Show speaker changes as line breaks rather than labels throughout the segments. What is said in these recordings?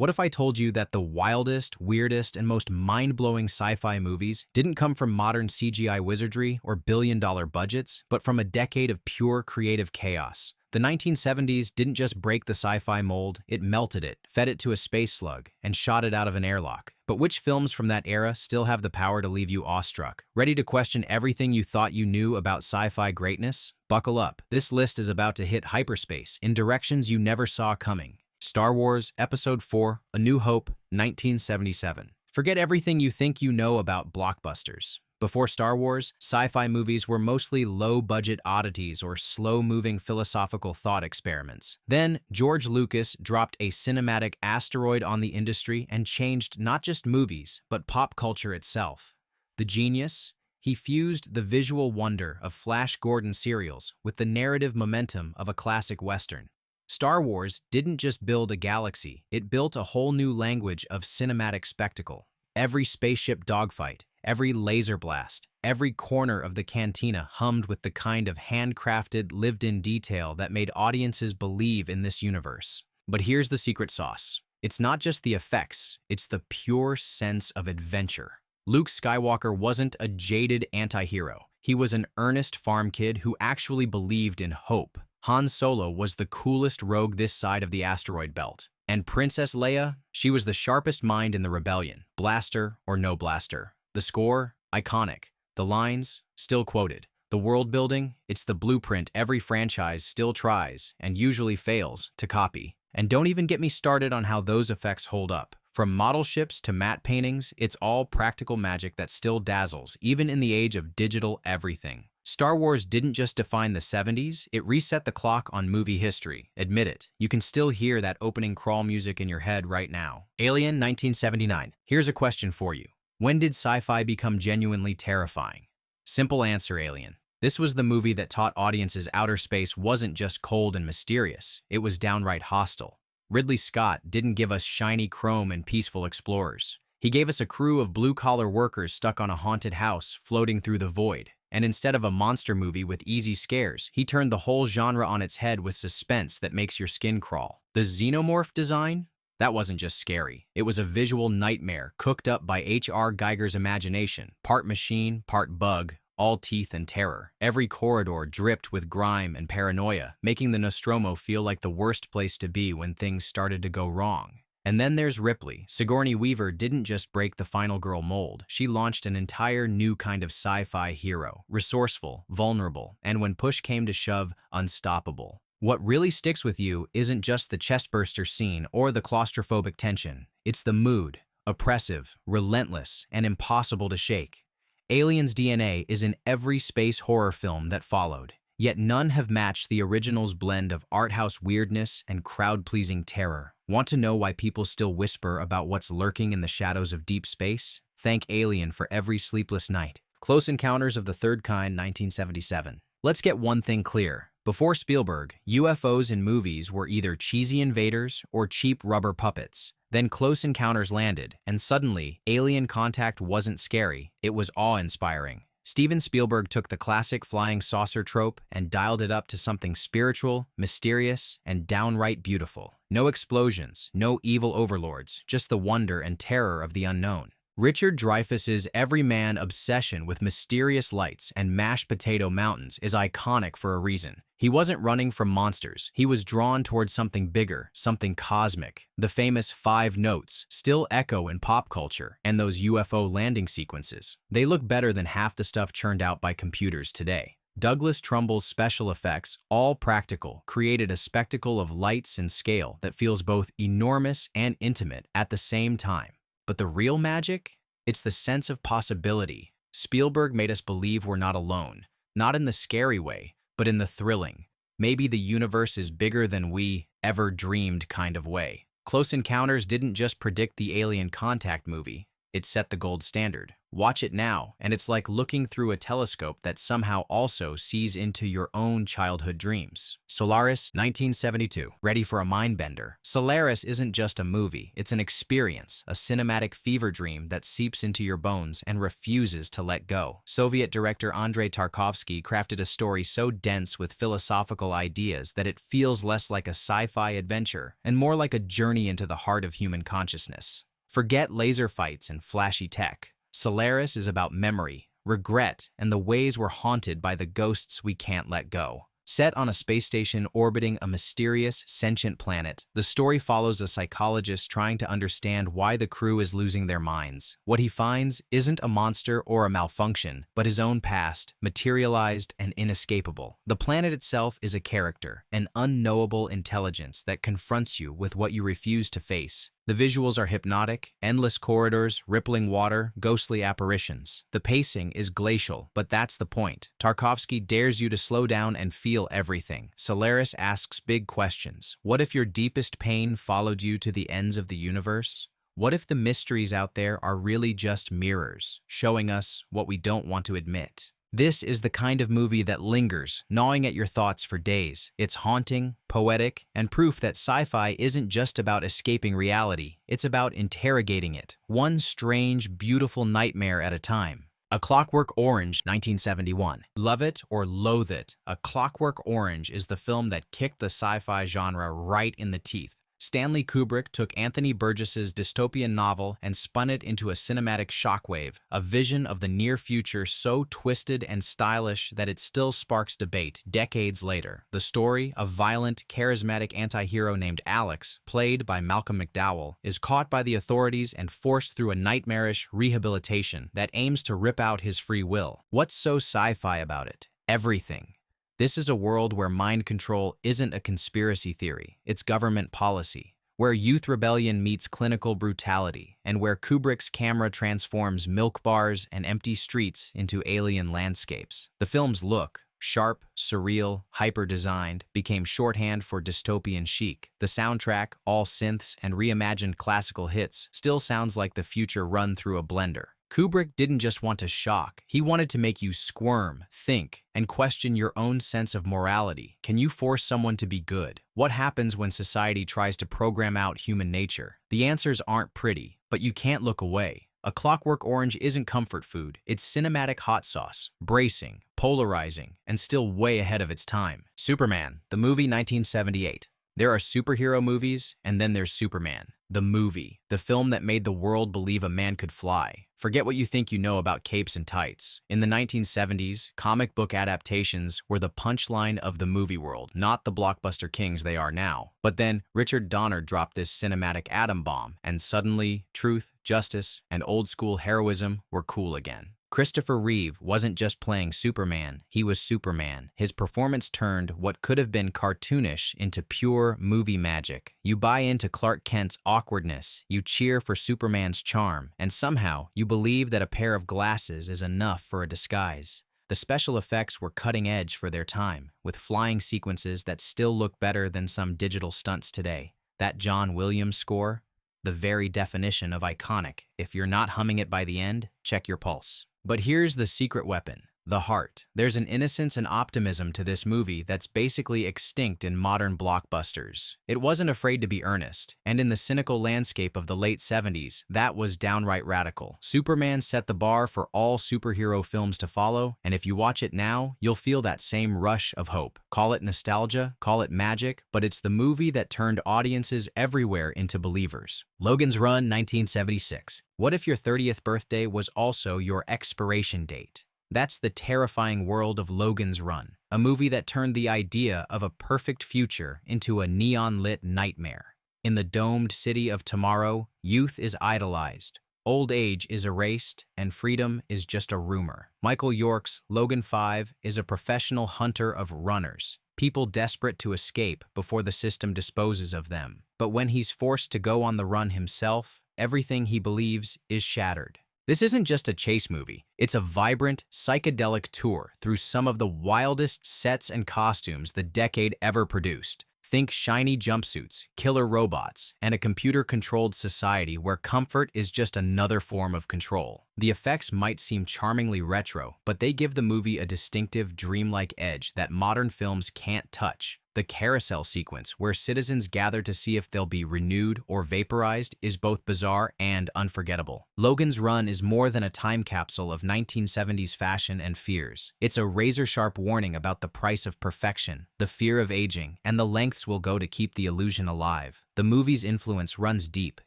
What if I told you that the wildest, weirdest, and most mind-blowing sci-fi movies didn't come from modern CGI wizardry or billion-dollar budgets, but from a decade of pure creative chaos? The 1970s didn't just break the sci-fi mold, it melted it, fed it to a space slug, and shot it out of an airlock. But which films from that era still have the power to leave you awestruck? Ready to question everything you thought you knew about sci-fi greatness? Buckle up. This list is about to hit hyperspace in directions you never saw coming. Star Wars Episode 4, A New Hope, 1977. Forget everything you think you know about blockbusters. Before Star Wars, sci-fi movies were mostly low-budget oddities or slow-moving philosophical thought experiments. Then, George Lucas dropped a cinematic asteroid on the industry and changed not just movies, but pop culture itself. The genius? He fused the visual wonder of Flash Gordon serials with the narrative momentum of a classic Western. Star Wars didn't just build a galaxy, it built a whole new language of cinematic spectacle. Every spaceship dogfight, every laser blast, every corner of the cantina hummed with the kind of handcrafted, lived-in detail that made audiences believe in this universe. But here's the secret sauce. It's not just the effects, it's the pure sense of adventure. Luke Skywalker wasn't a jaded anti-hero. He was an earnest farm kid who actually believed in hope. Han Solo was the coolest rogue this side of the asteroid belt. And Princess Leia, she was the sharpest mind in the rebellion, blaster or no blaster. The score, iconic. The lines, still quoted. The world building, it's the blueprint every franchise still tries, and usually fails, to copy. And don't even get me started on how those effects hold up. From model ships to matte paintings, it's all practical magic that still dazzles, even in the age of digital everything. Star Wars didn't just define the 70s, it reset the clock on movie history. Admit it, you can still hear that opening crawl music in your head right now. Alien 1979. Here's a question for you. When did sci-fi become genuinely terrifying? Simple answer, Alien. This was the movie that taught audiences outer space wasn't just cold and mysterious, it was downright hostile. Ridley Scott didn't give us shiny chrome and peaceful explorers. He gave us a crew of blue-collar workers stuck on a haunted house, floating through the void. And instead of a monster movie with easy scares, he turned the whole genre on its head with suspense that makes your skin crawl. The xenomorph design? That wasn't just scary. It was a visual nightmare cooked up by H.R. Geiger's imagination. Part machine, part bug, all teeth and terror. Every corridor dripped with grime and paranoia, making the Nostromo feel like the worst place to be when things started to go wrong. And then there's Ripley. Sigourney Weaver didn't just break the final girl mold. She launched an entire new kind of sci-fi hero. Resourceful, vulnerable, and when push came to shove, unstoppable. What really sticks with you isn't just the chestburster scene or the claustrophobic tension. It's the mood. Oppressive, relentless, and impossible to shake. Alien's DNA is in every space horror film that followed. Yet none have matched the original's blend of art house weirdness and crowd-pleasing terror. Want to know why people still whisper about what's lurking in the shadows of deep space? Thank Alien for every sleepless night. Close Encounters of the Third Kind, 1977. Let's get one thing clear. Before Spielberg, UFOs in movies were either cheesy invaders or cheap rubber puppets. Then Close Encounters landed, and suddenly, alien contact wasn't scary, it was awe-inspiring. Steven Spielberg took the classic flying saucer trope and dialed it up to something spiritual, mysterious, and downright beautiful. No explosions, no evil overlords, just the wonder and terror of the unknown. Richard Dreyfuss's everyman obsession with mysterious lights and mashed potato mountains is iconic for a reason. He wasn't running from monsters. He was drawn towards something bigger, something cosmic. The famous 5 notes still echo in pop culture, and those UFO landing sequences. They look better than half the stuff churned out by computers today. Douglas Trumbull's special effects, all practical, created a spectacle of lights and scale that feels both enormous and intimate at the same time. But the real magic? It's the sense of possibility. Spielberg made us believe we're not alone, not in the scary way, but in the thrilling, maybe the universe is bigger than we ever dreamed kind of way. Close Encounters didn't just predict the alien contact movie, It set the gold standard. Watch it now, and it's like looking through a telescope that somehow also sees into your own childhood dreams. Solaris, 1972. Ready for a mind-bender? Solaris isn't just a movie, it's an experience, a cinematic fever dream that seeps into your bones and refuses to let go. Soviet director Andrei Tarkovsky crafted a story so dense with philosophical ideas that it feels less like a sci-fi adventure and more like a journey into the heart of human consciousness. Forget laser fights and flashy tech. Solaris is about memory, regret, and the ways we're haunted by the ghosts we can't let go. Set on a space station orbiting a mysterious, sentient planet, the story follows a psychologist trying to understand why the crew is losing their minds. What he finds isn't a monster or a malfunction, but his own past, materialized and inescapable. The planet itself is a character, an unknowable intelligence that confronts you with what you refuse to face. The visuals are hypnotic, endless corridors, rippling water, ghostly apparitions. The pacing is glacial, but that's the point. Tarkovsky dares you to slow down and feel everything. Solaris asks big questions. What if your deepest pain followed you to the ends of the universe? What if the mysteries out there are really just mirrors, showing us what we don't want to admit? This is the kind of movie that lingers, gnawing at your thoughts for days. It's haunting, poetic, and proof that sci-fi isn't just about escaping reality. It's about interrogating it, one strange, beautiful nightmare at a time. A Clockwork Orange, 1971. Love it or loathe it, A Clockwork Orange is the film that kicked the sci-fi genre right in the teeth. Stanley Kubrick took Anthony Burgess's dystopian novel and spun it into a cinematic shockwave, a vision of the near future so twisted and stylish that it still sparks debate decades later. The story, a violent, charismatic anti-hero named Alex, played by Malcolm McDowell, is caught by the authorities and forced through a nightmarish rehabilitation that aims to rip out his free will. What's so sci-fi about it? Everything. This is a world where mind control isn't a conspiracy theory, it's government policy, where youth rebellion meets clinical brutality, and where Kubrick's camera transforms milk bars and empty streets into alien landscapes. The film's look, sharp, surreal, hyper-designed, became shorthand for dystopian chic. The soundtrack, all synths and reimagined classical hits, still sounds like the future run through a blender. Kubrick didn't just want to shock, he wanted to make you squirm, think, and question your own sense of morality. Can you force someone to be good? What happens when society tries to program out human nature? The answers aren't pretty, but you can't look away. A Clockwork Orange isn't comfort food, it's cinematic hot sauce, bracing, polarizing, and still way ahead of its time. Superman, the movie 1978. There are superhero movies, and then there's Superman, the movie, the film that made the world believe a man could fly. Forget what you think you know about capes and tights. In the 1970s, comic book adaptations were the punchline of the movie world, not the blockbuster kings they are now. But then, Richard Donner dropped this cinematic atom bomb, and suddenly, truth, justice, and old-school heroism were cool again. Christopher Reeve wasn't just playing Superman, he was Superman. His performance turned what could have been cartoonish into pure movie magic. You buy into Clark Kent's awkwardness, you cheer for Superman's charm, and somehow you believe that a pair of glasses is enough for a disguise. The special effects were cutting edge for their time, with flying sequences that still look better than some digital stunts today. That John Williams score? The very definition of iconic. If you're not humming it by the end, check your pulse. But here's the secret weapon, the heart. There's an innocence and optimism to this movie that's basically extinct in modern blockbusters. It wasn't afraid to be earnest, and in the cynical landscape of the late 70s, that was downright radical. Superman set the bar for all superhero films to follow, and if you watch it now, you'll feel that same rush of hope. Call it nostalgia, call it magic, but it's the movie that turned audiences everywhere into believers. Logans Run, 1976. What if your 30th birthday was also your expiration date? That's the terrifying world of Logan's Run, a movie that turned the idea of a perfect future into a neon-lit nightmare. In the domed city of tomorrow, youth is idolized, old age is erased, and freedom is just a rumor. Michael York's Logan 5 is a professional hunter of runners, people desperate to escape before the system disposes of them. But when he's forced to go on the run himself, everything he believes is shattered. This isn't just a chase movie, it's a vibrant, psychedelic tour through some of the wildest sets and costumes the decade ever produced. Think shiny jumpsuits, killer robots, and a computer-controlled society where comfort is just another form of control. The effects might seem charmingly retro, but they give the movie a distinctive, dreamlike edge that modern films can't touch. The carousel sequence, where citizens gather to see if they'll be renewed or vaporized, is both bizarre and unforgettable. Logan's Run is more than a time capsule of 1970s fashion and fears. It's a razor-sharp warning about the price of perfection, the fear of aging, and the lengths we'll go to keep the illusion alive. The movie's influence runs deep,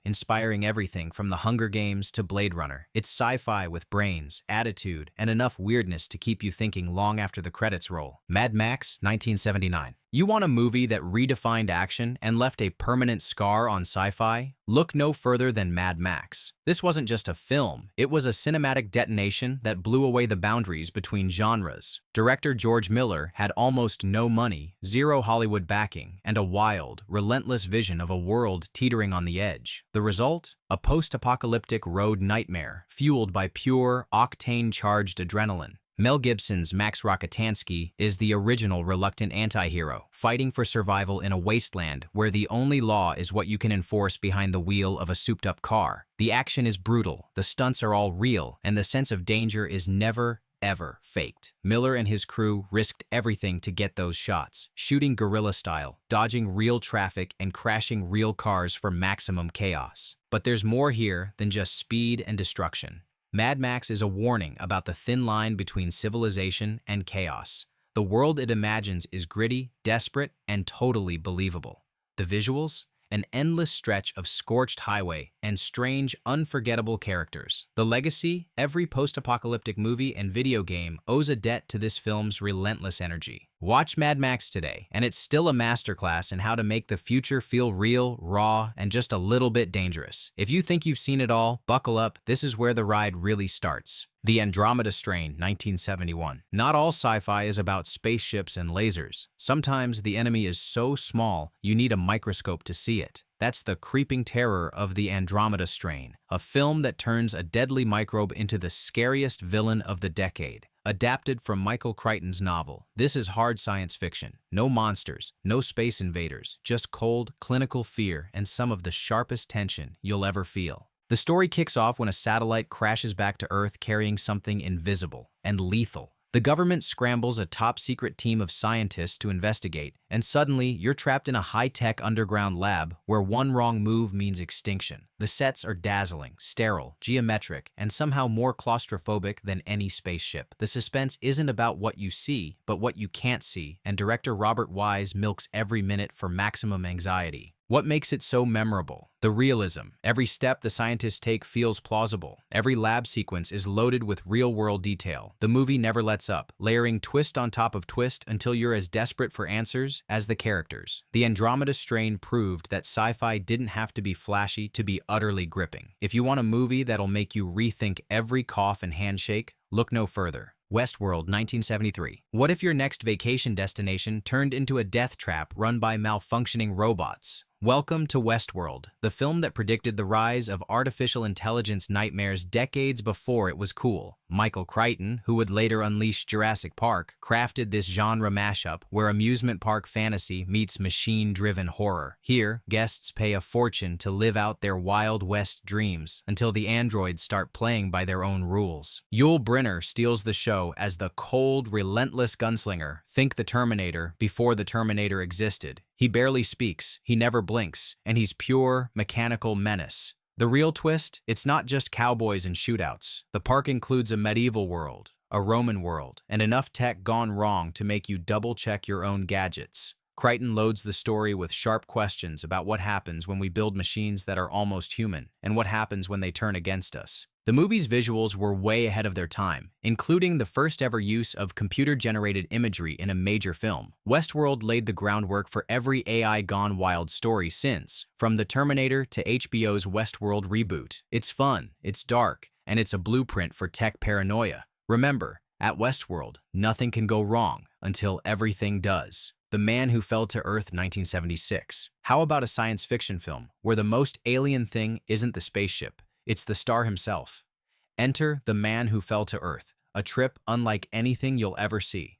inspiring everything from The Hunger Games to Blade Runner. It's sci-fi with brains, attitude, and enough weirdness to keep you thinking long after the credits roll. Mad Max, 1979. You want a movie that redefined action and left a permanent scar on sci-fi? Look no further than Mad Max. This wasn't just a film, it was a cinematic detonation that blew away the boundaries between genres. Director George Miller had almost no money, zero Hollywood backing, and a wild, relentless vision of a world teetering on the edge. The result? A post-apocalyptic road nightmare, fueled by pure, octane-charged adrenaline. Mel Gibson's Max Rokitansky is the original reluctant anti-hero, fighting for survival in a wasteland where the only law is what you can enforce behind the wheel of a souped-up car. The action is brutal, the stunts are all real, and the sense of danger is never, ever faked. Miller and his crew risked everything to get those shots, shooting guerrilla style, dodging real traffic and crashing real cars for maximum chaos. But there's more here than just speed and destruction. Mad Max is a warning about the thin line between civilization and chaos. The world it imagines is gritty, desperate, and totally believable. The visuals? An endless stretch of scorched highway and strange, unforgettable characters. The legacy? Every post-apocalyptic movie and video game owes a debt to this film's relentless energy. Watch Mad Max today, and it's still a masterclass in how to make the future feel real, raw, and just a little bit dangerous. If you think you've seen it all, buckle up, this is where the ride really starts. The Andromeda Strain, 1971. Not all sci-fi is about spaceships and lasers. Sometimes the enemy is so small, you need a microscope to see it. That's the creeping terror of the Andromeda Strain, a film that turns a deadly microbe into the scariest villain of the decade. Adapted from Michael Crichton's novel, this is hard science fiction. No monsters, no space invaders, just cold, clinical fear and some of the sharpest tension you'll ever feel. The story kicks off when a satellite crashes back to Earth carrying something invisible and lethal. The government scrambles a top-secret team of scientists to investigate, and suddenly you're trapped in a high-tech underground lab where one wrong move means extinction. The sets are dazzling, sterile, geometric, and somehow more claustrophobic than any spaceship. The suspense isn't about what you see, but what you can't see, and director Robert Wise milks every minute for maximum anxiety. What makes it so memorable? The realism. Every step the scientists take feels plausible. Every lab sequence is loaded with real-world detail. The movie never lets up, layering twist on top of twist until you're as desperate for answers as the characters. The Andromeda Strain proved that sci-fi didn't have to be flashy to be utterly gripping. If you want a movie that'll make you rethink every cough and handshake, look no further. Westworld, 1973. What if your next vacation destination turned into a death trap run by malfunctioning robots? Welcome to Westworld, the film that predicted the rise of artificial intelligence nightmares decades before it was cool. Michael Crichton, who would later unleash Jurassic Park, crafted this genre mashup where amusement park fantasy meets machine-driven horror. Here, guests pay a fortune to live out their Wild West dreams until the androids start playing by their own rules. Yul Brynner steals the show as the cold, relentless gunslinger. Think the Terminator before the Terminator existed. He barely speaks, he never blinks, and he's pure, mechanical menace. The real twist? It's not just cowboys and shootouts. The park includes a medieval world, a Roman world, and enough tech gone wrong to make you double-check your own gadgets. Crichton loads the story with sharp questions about what happens when we build machines that are almost human, and what happens when they turn against us. The movie's visuals were way ahead of their time, including the first-ever use of computer-generated imagery in a major film. Westworld laid the groundwork for every AI gone wild story since, from The Terminator to HBO's Westworld reboot. It's fun, it's dark, and it's a blueprint for tech paranoia. Remember, at Westworld, nothing can go wrong until everything does. The Man Who Fell to Earth, 1976. How about a science fiction film where the most alien thing isn't the spaceship? It's the star himself. Enter The Man Who Fell to Earth, a trip unlike anything you'll ever see.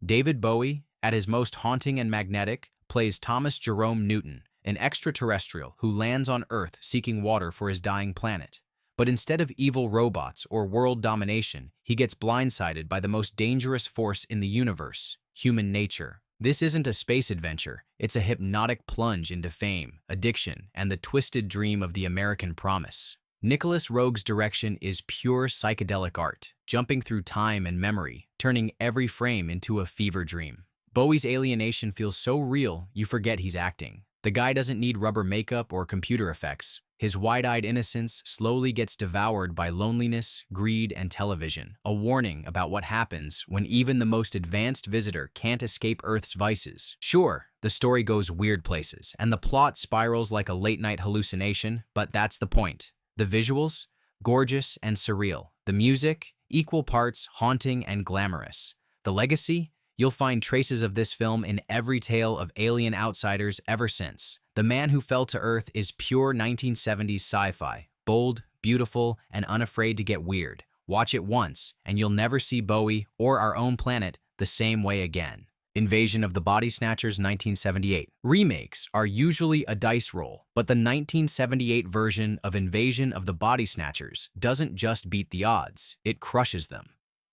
David Bowie, at his most haunting and magnetic, plays Thomas Jerome Newton, an extraterrestrial who lands on Earth seeking water for his dying planet. But instead of evil robots or world domination, he gets blindsided by the most dangerous force in the universe, human nature. This isn't a space adventure, it's a hypnotic plunge into fame, addiction, and the twisted dream of the American promise. Nicholas Roeg's direction is pure psychedelic art, jumping through time and memory, turning every frame into a fever dream. Bowie's alienation feels so real, you forget he's acting. The guy doesn't need rubber makeup or computer effects. His wide-eyed innocence slowly gets devoured by loneliness, greed, and television, a warning about what happens when even the most advanced visitor can't escape Earth's vices. Sure, the story goes weird places, and the plot spirals like a late-night hallucination, but that's the point. The visuals? Gorgeous and surreal. The music? Equal parts haunting and glamorous. The legacy? You'll find traces of this film in every tale of alien outsiders ever since. The Man Who Fell to Earth is pure 1970s sci-fi, bold, beautiful, and unafraid to get weird. Watch it once, and you'll never see Bowie or our own planet the same way again. Invasion of the Body Snatchers 1978. Remakes are usually a dice roll, but the 1978 version of Invasion of the Body Snatchers doesn't just beat the odds, it crushes them.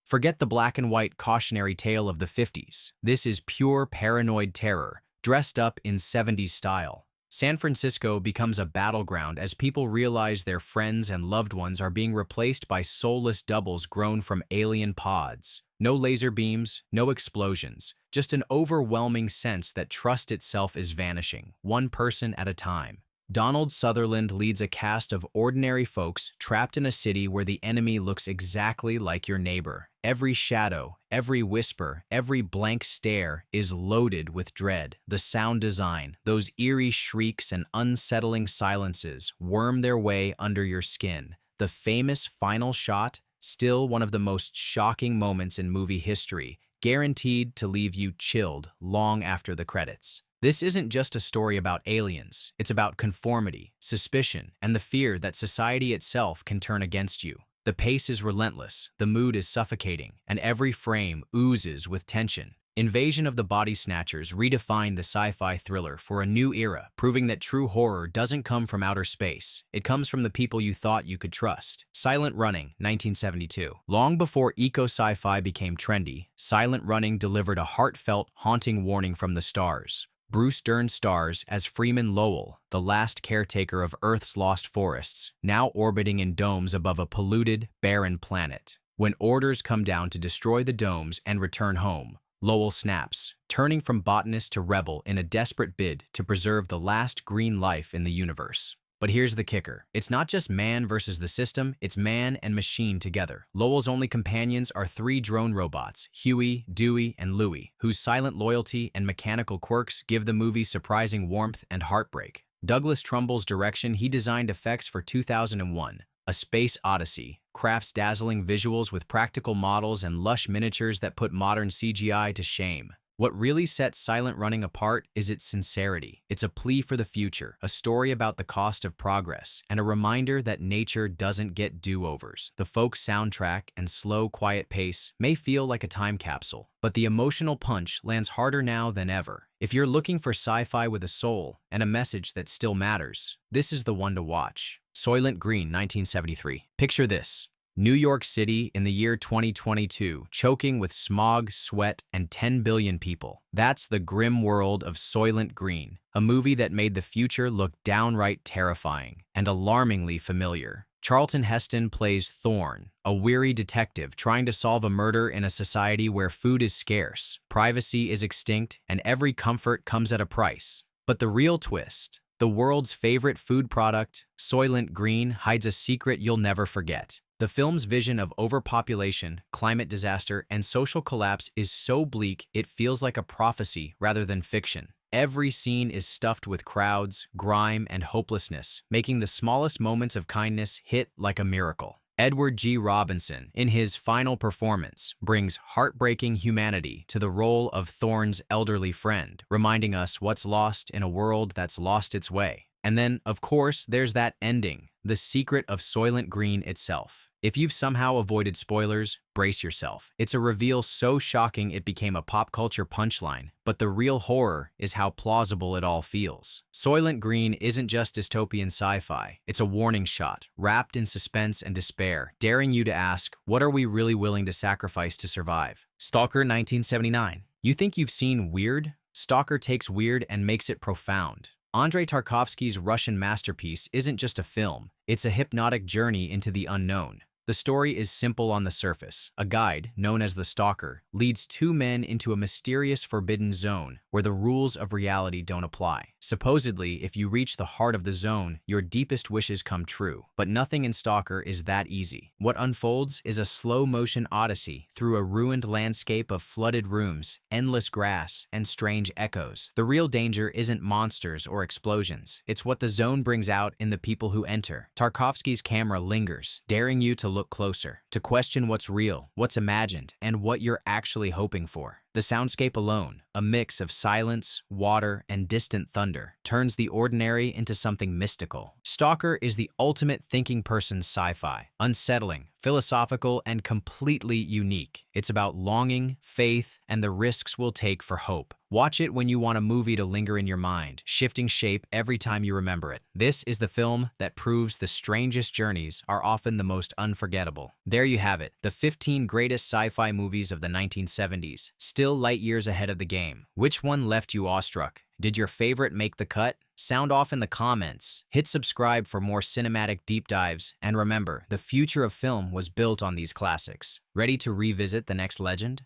Forget the black and white cautionary tale of the 50s. This is pure paranoid terror, dressed up in 70s style. San Francisco becomes a battleground as people realize their friends and loved ones are being replaced by soulless doubles grown from alien pods. No laser beams, no explosions, just an overwhelming sense that trust itself is vanishing, one person at a time. Donald Sutherland leads a cast of ordinary folks trapped in a city where the enemy looks exactly like your neighbor. Every shadow, every whisper, every blank stare is loaded with dread. The sound design, those eerie shrieks and unsettling silences worm their way under your skin. The famous final shot, still one of the most shocking moments in movie history, guaranteed to leave you chilled long after the credits. This isn't just a story about aliens, it's about conformity, suspicion, and the fear that society itself can turn against you. The pace is relentless, the mood is suffocating, and every frame oozes with tension. Invasion of the Body Snatchers redefined the sci-fi thriller for a new era, proving that true horror doesn't come from outer space. It comes from the people you thought you could trust. Silent Running, 1972. Long before eco-sci-fi became trendy, Silent Running delivered a heartfelt, haunting warning from the stars. Bruce Dern stars as Freeman Lowell, the last caretaker of Earth's lost forests, now orbiting in domes above a polluted, barren planet. When orders come down to destroy the domes and return home, Lowell snaps, turning from botanist to rebel in a desperate bid to preserve the last green life in the universe. But here's the kicker. It's not just man versus the system, it's man and machine together. Lowell's only companions are 3 drone robots, Huey, Dewey, and Louie, whose silent loyalty and mechanical quirks give the movie surprising warmth and heartbreak. Douglas Trumbull's direction, he designed effects for 2001, A Space Odyssey, crafts dazzling visuals with practical models and lush miniatures that put modern CGI to shame. What really sets Silent Running apart is its sincerity. It's a plea for the future, a story about the cost of progress, and a reminder that nature doesn't get do-overs. The folk soundtrack and slow, quiet pace may feel like a time capsule, but the emotional punch lands harder now than ever. If you're looking for sci-fi with a soul and a message that still matters, this is the one to watch. Soilent Green, 1973. Picture this. New York City in the year 2022, choking with smog, sweat, and 10 billion people. That's the grim world of Soilent Green, a movie that made the future look downright terrifying and alarmingly familiar. Charlton Heston plays Thorne, a weary detective trying to solve a murder in a society where food is scarce, privacy is extinct, and every comfort comes at a price. But the real twist, the world's favorite food product, Soilent Green, hides a secret you'll never forget. The film's vision of overpopulation, climate disaster, and social collapse is so bleak it feels like a prophecy rather than fiction. Every scene is stuffed with crowds, grime, and hopelessness, making the smallest moments of kindness hit like a miracle. Edward G. Robinson, in his final performance, brings heartbreaking humanity to the role of Thorne's elderly friend, reminding us what's lost in a world that's lost its way. And then, of course, there's that ending, the secret of Soilent Green itself. If you've somehow avoided spoilers, brace yourself. It's a reveal so shocking it became a pop culture punchline, but the real horror is how plausible it all feels. Soilent Green isn't just dystopian sci-fi, it's a warning shot, wrapped in suspense and despair, daring you to ask, what are we really willing to sacrifice to survive? Stalker 1979. You think you've seen weird? Stalker takes weird and makes it profound. Andrei Tarkovsky's Russian masterpiece isn't just a film, it's a hypnotic journey into the unknown. The story is simple on the surface. A guide, known as the Stalker, leads two men into a mysterious forbidden zone where the rules of reality don't apply. Supposedly, if you reach the heart of the zone, your deepest wishes come true. But nothing in Stalker is that easy. What unfolds is a slow-motion odyssey through a ruined landscape of flooded rooms, endless grass, and strange echoes. The real danger isn't monsters or explosions. It's what the zone brings out in the people who enter. Tarkovsky's camera lingers, daring you to look closer, to question what's real, what's imagined, and what you're actually hoping for. The soundscape alone, a mix of silence, water, and distant thunder, turns the ordinary into something mystical. Stalker is the ultimate thinking person's sci-fi, unsettling, philosophical, and completely unique. It's about longing, faith, and the risks we'll take for hope. Watch it when you want a movie to linger in your mind, shifting shape every time you remember it. This is the film that proves the strangest journeys are often the most unforgettable. There you have it, the 15 greatest sci-fi movies of the 1970s, still light years ahead of the game. Which one left you awestruck? Did your favorite make the cut? Sound off in the comments. Hit subscribe for more cinematic deep dives, and remember, the future of film was built on these classics. Ready to revisit the next legend?